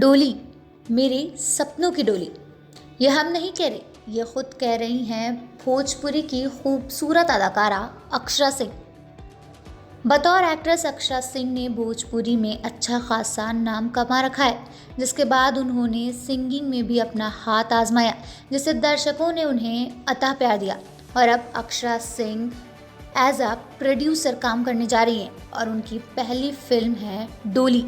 डोली, मेरे सपनों की डोली। ये हम नहीं कह रहे, ये खुद कह रही हैं भोजपुरी की खूबसूरत अदाकारा अक्षरा सिंह। बतौर एक्ट्रेस अक्षरा सिंह ने भोजपुरी में अच्छा खासा नाम कमा रखा है, जिसके बाद उन्होंने सिंगिंग में भी अपना हाथ आजमाया, जिससे दर्शकों ने उन्हें अता प्यार दिया। और अब Akshara Singh as a producer काम करने जा रही हैं और उनकी पहली फिल्म है डोली।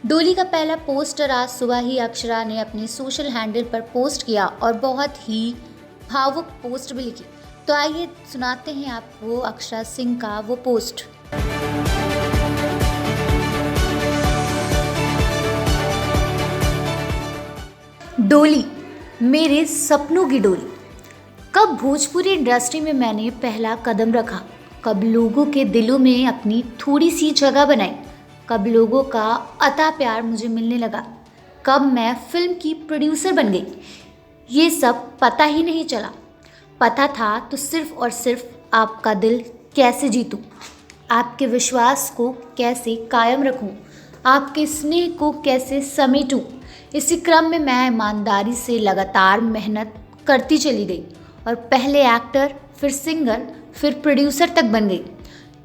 डोली का पहला पोस्टर आज सुबह ही अक्षरा ने अपने सोशल हैंडल पर पोस्ट किया और बहुत ही भावुक पोस्ट भी लिखी। तो आइए सुनाते हैं आपको अक्षरा सिंह का वो पोस्ट। डोली, मेरे सपनों की डोली। कब भोजपुरी इंडस्ट्री में मैंने पहला कदम रखा, कब लोगों के दिलों में अपनी थोड़ी सी जगह बनाई, कब लोगों का अता प्यार मुझे मिलने लगा, कब मैं फिल्म की प्रोड्यूसर बन गई, ये सब पता ही नहीं चला। पता था तो सिर्फ और सिर्फ आपका दिल कैसे जीतूं, आपके विश्वास को कैसे कायम रखूं, आपके स्नेह को कैसे समेटूं। इसी क्रम में मैं ईमानदारी से लगातार मेहनत करती चली गई और पहले एक्टर, फिर सिंगर, फिर प्रोड्यूसर तक बन गई।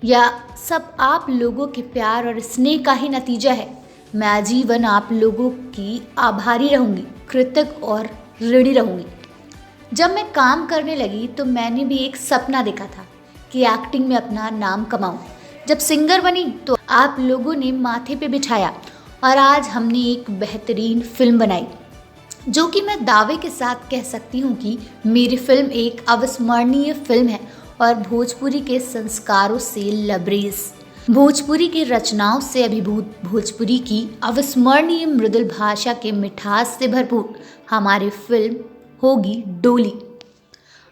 यह सब आप लोगों के प्यार और स्नेह का ही नतीजा है। मैं आजीवन आप लोगों की आभारी रहूंगी, कृतज्ञ और ऋणी रहूंगी। जब मैं काम करने लगी तो मैंने भी एक सपना देखा था कि एक्टिंग में अपना नाम कमाऊं। जब सिंगर बनी तो आप लोगों ने माथे पे बिठाया और आज हमने एक बेहतरीन फिल्म बनाई, जो कि मैं दावे के साथ कह सकती हूँ कि मेरी फिल्म एक अविस्मरणीय फिल्म है और भोजपुरी के संस्कारों से लबरेज, भोजपुरी की रचनाओं से अभिभूत, भोजपुरी की अविस्मरणीय मृदुल भाषा के मिठास से भरपूर हमारी फिल्म होगी डोली।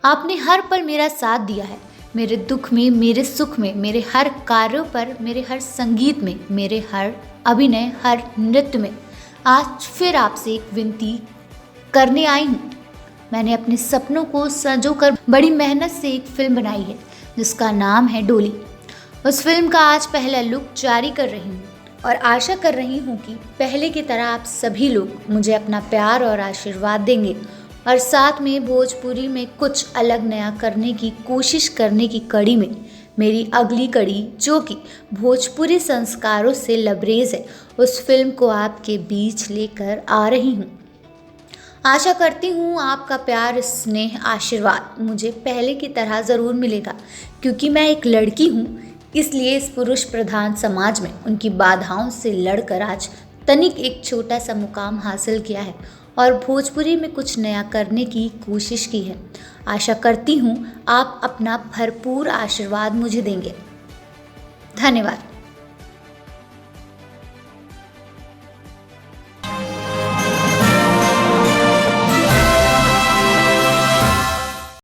आपने हर पल मेरा साथ दिया है, मेरे दुख में, मेरे सुख में, मेरे हर कार्यों पर, मेरे हर संगीत में, मेरे हर अभिनय, हर नृत्य में। आज फिर आपसे एक विनती करने आई हूँ। मैंने अपने सपनों को संजोकर बड़ी मेहनत से एक फिल्म बनाई है जिसका नाम है डोली। उस फिल्म का आज पहला लुक जारी कर रही हूँ और आशा कर रही हूँ कि पहले की तरह आप सभी लोग मुझे अपना प्यार और आशीर्वाद देंगे और साथ में भोजपुरी में कुछ अलग नया करने की कोशिश करने की कड़ी में मेरी अगली कड़ी, जो कि भोजपुरी संस्कारों से लबरेज है, उस फिल्म को आपके बीच लेकर आ रही हूँ। आशा करती हूँ आपका प्यार, स्नेह, आशीर्वाद मुझे पहले की तरह ज़रूर मिलेगा, क्योंकि मैं एक लड़की हूँ। इसलिए इस पुरुष प्रधान समाज में उनकी बाधाओं से लड़कर आज तनिक एक छोटा सा मुकाम हासिल किया है और भोजपुरी में कुछ नया करने की कोशिश की है। आशा करती हूँ आप अपना भरपूर आशीर्वाद मुझे देंगे। धन्यवाद।